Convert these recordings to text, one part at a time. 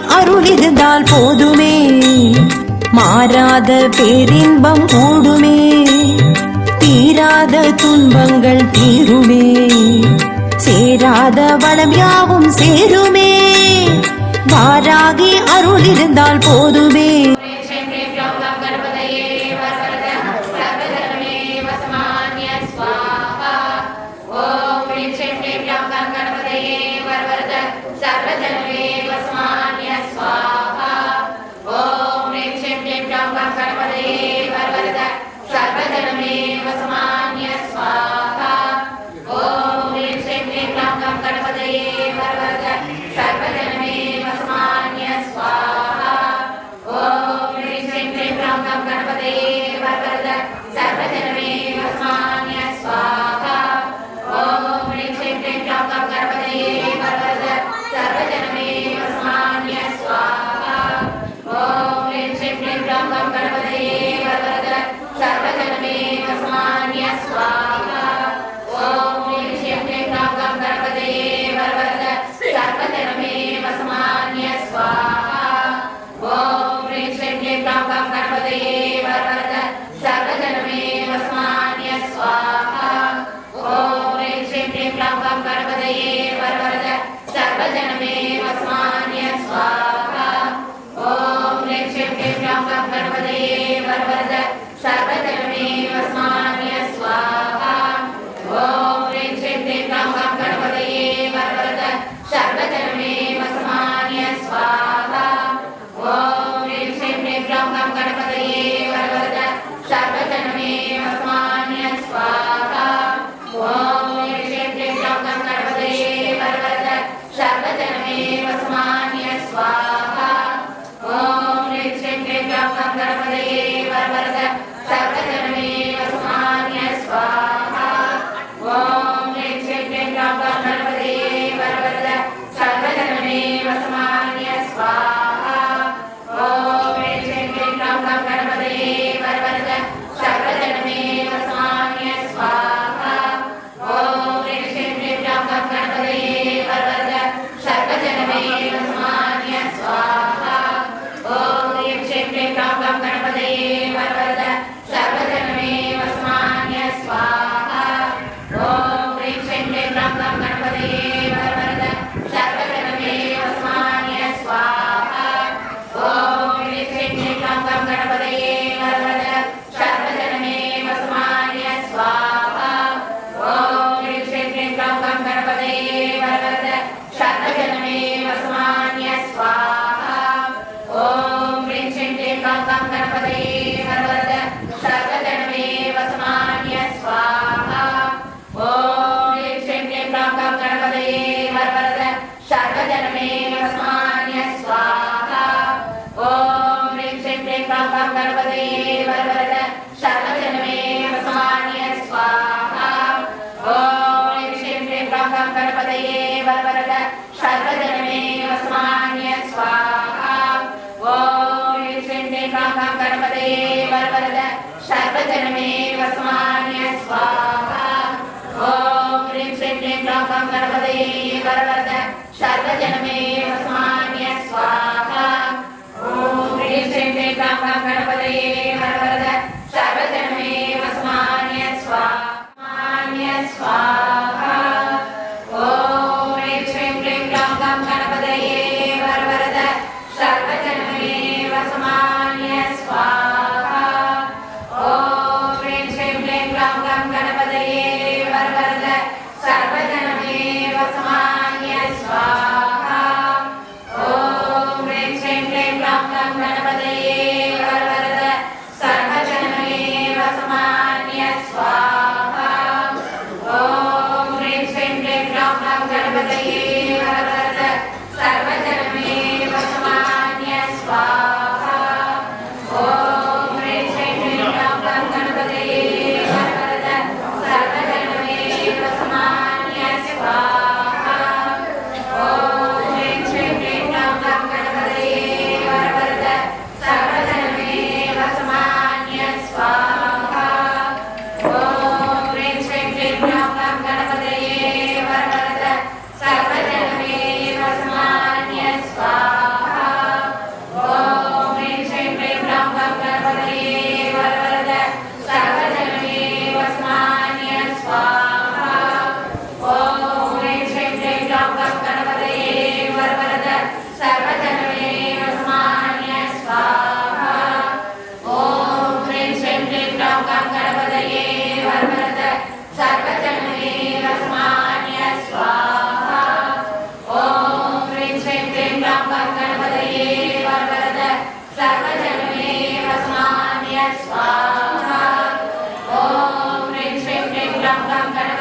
அருளிருந்தால் போதுமே, மாறாத பேரின்பம் கூடுமே, தீராத துன்பங்கள் தீருமே, சேராத வளம் யாவும் சேருமே, வாராகி அருளிருந்தால் போதுமே.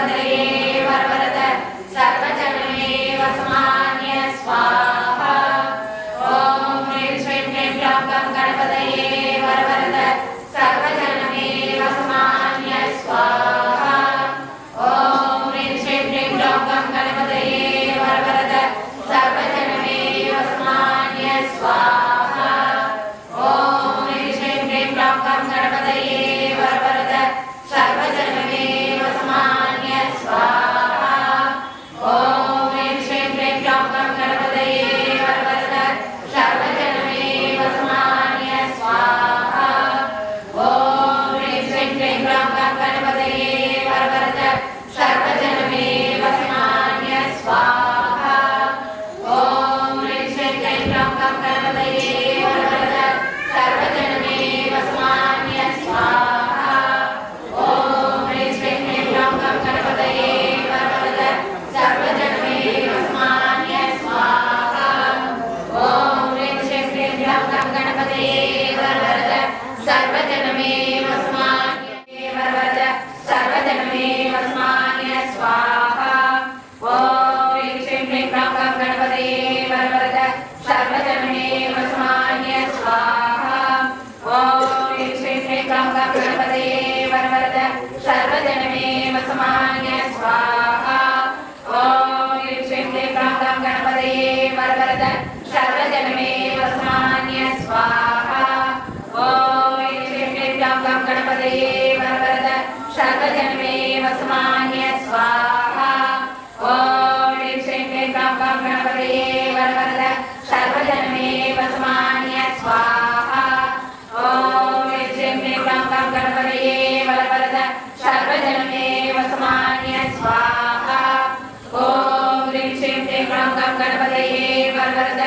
गणपतये वरवरद सर्वजनमे वसमान्य स्वाहा ॐ ह्रीं श्रीं क्लीं ग्लौं गं गणपतये वरवरद सर्वजनमे वसमान्य स्वाहा ॐ ह्रीं श्रीं क्लीं ग्लौं गं गणपतये वरवरद सर्वजनमे वसमान्य स्वाहा ॐ ह्रीं श्रीं क्लीं ग्लौं गं गणपतये वरवरद सर्वजनमे वसमान्य स्वाहा ॐ ह्रीं श्रीं क्लीं ग्लौं गं गणपतये वरवरद सर्वजनमे वसमान्य स्वाहा ॐ ह्रीं श्रीं क्लीं ग्लौं गं गणपतये वरवरद सर्वजनमे वसमान्य स्वाहा ॐ ह्रीं श्रीं क्लीं ग्लौं गं गणपतये वरवरद सर्वजनमे वसमान्य स्वाहा ॐ ह्रीं श्रीं क्लीं ग्लौं गं गणपतये वरवरद सर्वजनमे वसमान्य स्वाहा ॐ ह्रीं श्रीं क्लीं ग्लौं गं गणपतये वरवरद सर्वजनमे वसमान्य वरवरद सर्वजनमे वसमान्य स्वाहा ॐ ह्रीं श्रीं क्लीं ग्लौं गं गणपतये वरवरद सर्वजनमे वसमान्य स्वाहा ॐ ह्रीं श्रीं क्लीं ग्लौं गं गणपतये वरवरद सर्वजनमे वसमान्य स्वाहा ॐ ह्रीं श्रीं क्लीं ग्लौं गं गणपतये वरवरद सर्वजनमे वसमान्य स्वाहा ॐ ह्रीं श्रीं क्लीं ग्लौं गं गणपतये वरवरद सर्वजनमे वसमान्य स्वाहा ॐ ह्रीं श्रीं क्लीं ग्लौं गं गणपतये वरवरद सर्वजनमे वसमान्य स्वाहा ॐ ह्रीं श्रीं क्लीं ग्लौं गं गणपतये वरवरद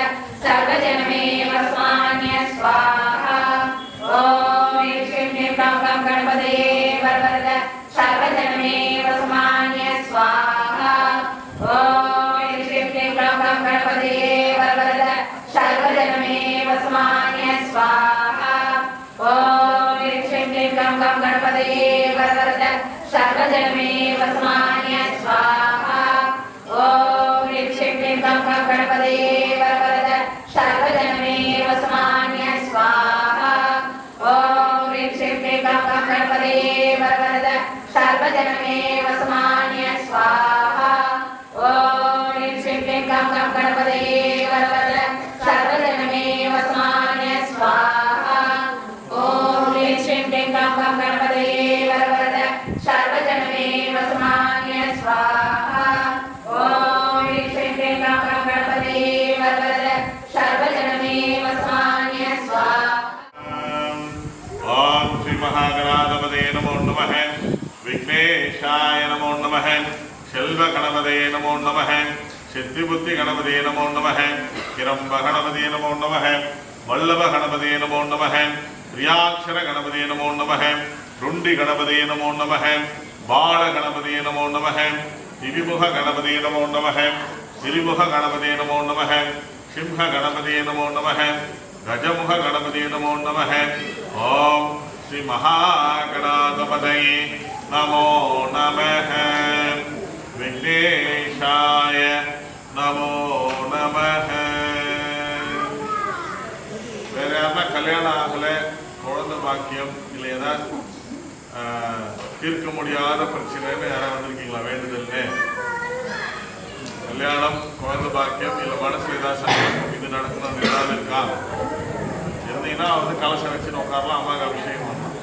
सर्वजनमे वसमान्य स्वाहा ॐ ह्रीं श्रीं क्लीं ग्लौं गं गणपतये वरवरद सर्वजनमे वसमान्य स्वाहा ॐ ह्रीं श्रीं क्लीं ग्लौं गं गणपतये वरवरद सर्वजनमे वसमान्य स्वाहा ॐ ह्रीं श्रीं क्लीं ग्लौं गं गणपतये वरवरद सर्वजनमे वसमान्य स्वाहा ॐ ह्रीं श्रीं क्लीं ग्लौं गं गणपतये वरवरद सर्वजनमे वसमान्य स्वाहा ॐ ह्रीं श्रीं क्लीं ग्लौं गं गणपतये वरवरद सर्वजनमे वसमान्य स्वाहा ॐ ह्रीं श्रीं क्लीं ग्लौं गं गणपतये वरवरद सर्वजनमे वसमान्य स्वाहा ॐ ह्रीं श्रीं क्लीं ग्लौं गं गणपतये वरवरद सर्वजनमे वसमान्य स्वाहा ॐ ह्रीं श्रीं क्लीं ग्लौं गं गणपतये वरवरद सर्वजनमे वसमान्य स्वाहा ॐ ह्रीं श्रीं क्लीं ग्लौं गं गणपतये वरवरद सर्वजनमे वसमान्य स्वाहा ओम श्री महागणाधिपतये नमो नमः विघ्नेशाय नमो नमः सेल्व गणपतये नमो नमः सिद्धिबुद्धि गणपतये नमो नमः हिरंब गणपतये नमो नमः वल्लभ गणपतये नमो नमः प्रियाक्षर गणपतये नमो नमः रुंडी गणपतये नमो नमः बाल गणपतये नमो नमः दिविमुख गणपतये नमो नमः सिरिमुख गणपतये नमो नमः सिंह गणपतये नमो नमः गजमुख गणपतये नमो नमः ओम श्री महागणाधिपतये नमो नमः विघ्नेशाय नमो नमः வேற யாருன்னா கல்யாணம் ஆகல குழந்தை பாக்கியம் இல்லை ஏதாவது தீர்க்க முடியாத பிரச்சனைன்னு யாராவது வந்திருக்கீங்களா வேண்டுதல்னு கல்யாணம் குழந்தை பாக்கியம் இல்லை மனசுல ஏதாவது சந்தேகம் இது நடக்கணும் ஏதாவது இருக்கா இருந்தீங்கன்னா வந்து கலசம் வச்சுன்னு உட்காரலாம் அம்மாவுக்கு அபிஷேகம் பண்ணலாம்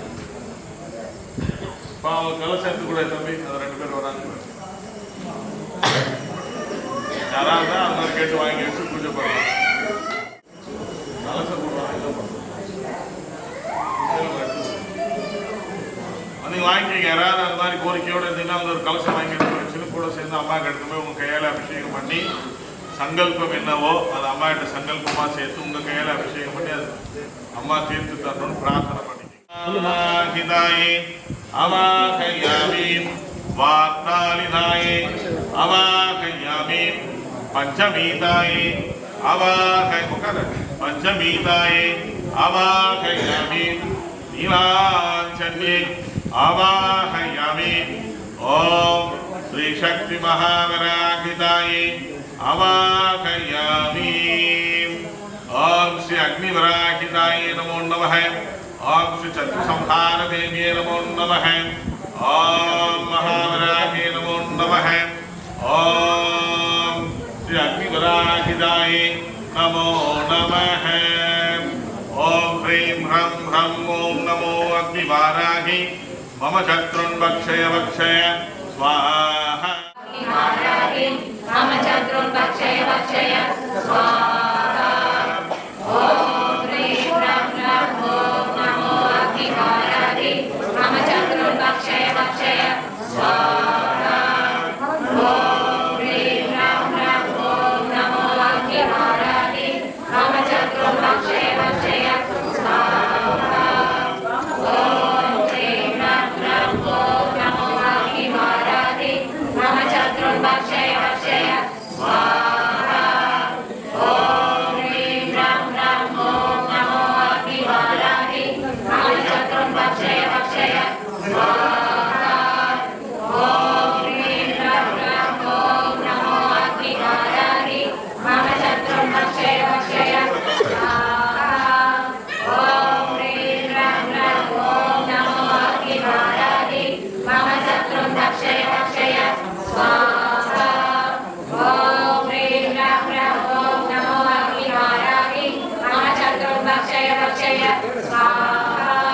இப்போ அவங்க கலசம் எடுத்து கூட தம்பி அது 2 பேர் வராங்க யாராவது அந்த மாதிரி கேட்டு வாங்கி வச்சு பூஜை பண்ணலாம் கலசம் போடுவாங்க நீங்கள் வாங்கிக்கிங்க யாராவது அந்த மாதிரி கோரிக்கையோடு இருந்தீங்கன்னா அந்த ஒரு கலசம் வாங்கி வச்சுன்னு கூட சேர்ந்து அம்மாவுக்கு எடுத்து போய் உங்கள் கையால் அபிஷேகம் பண்ணி சங்கல்பம் என்னவோ அது அம்மா கிட்ட சங்கல்பமாக சேர்த்து உங்கள் கையால் அபிஷேகம் பண்ணி அது அம்மா தீர்த்து தரணும்னு பிரார்த்தனை பண்ணிக்கிதாயே அவாஹயாமி வார்த்தாலிதாயே அவாஹயாமி பஞ்சமீதாயே पंचमीताये आवाहयामि नीलांचन्ये आवाहयामि ओम शक्ति महावराहिताये अवाहयामि। ओम श्री अग्निवराहिताये नमो नमः। ओम श्री चतुसंहार देव्ये नमो नमः। ओम महावराहे नमो नमः। ओम श्री अग्निवराहिताये नमो नमः। ओम ह्रीं ह्रं ह्रं ओम नमो अग्निवाराहि मम शत्रुन् भक्षय भक्षय स्वाहा। मम शत्रुन् भक्षय भक्षय स्वाहा। ओम ह्रीं ह्रं ह्रं ओम नमो अग्निवाराहि मम शत्रुन् भक्षय भक्षय स्वाहा। ओम ह्रीं ह्रं ह्रं ओम नमो अग्निवाराहि मम शत्रुन् भक्षय भक्षय स्वाहा। ओम ह्रीं ह्रं ह्रं ओम नमो अग्निवाराहि मम शत्रुन् भक्षय भक्षय स्वाहा। ओम ह्रीं ह्रं ह्रं ओम नमो अग्निवाराहि मम शत्रुन् भक्षय भक्षय स्वाहा। ओम ह्रीं ह्रं ह्रं ओम नमो अग्निवाराहि मम शत्रुन् भक्षय भक्षय स्वाहा। ओम ह्रीं ह्रं ह्रं ओम नमो अग्निवाराहि मम शत्रुन् भक्षय भक्षय स्वाहा। ओम ह्रीं ह्रं ह्रं ओम नमो अग्निवाराहि मम शत्रुन् भक्षय भक्षय स्वाहा। ओम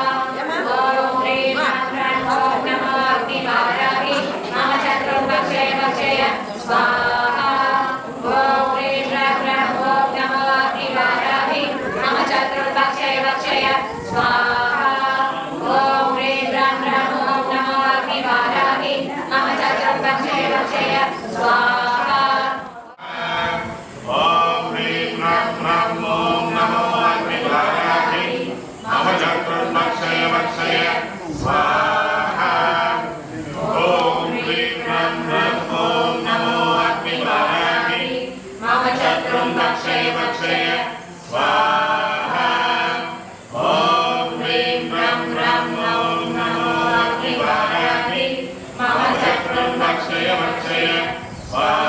ह्रीं ह्रं ह्रं ओम नमो अग्निवाराहि मम शत्रुन् भक्षय भक्षय स्वाहा। ओम ह्रीं ह्रं ह्रं ओम नमो अग्निवाराहि मम शत्रुन् भक्षय भक्षय स्वाहा। ओम ह्रीं ह्रं ह्रं ओम नमो अग्निवाराहि मम शत्रुन् भक्षय भक्षय स्वाहा। ओम ह्रीं ह्रं ह्रं ओम नमो अग्निवाराहि मम शत्रुन् भक्षय भक्षय स्वाहा। ओम ह्रीं ह्रं ह्रं ओम नमो अग्निवाराहि मम शत्रुन् भक्षय भक्षय स्वाहा। ओम ह्रीं ह्रं ह्रं ओम नमो अग्निवाराहि मम शत्रुन् भक्षय भक्षय स्वाहा।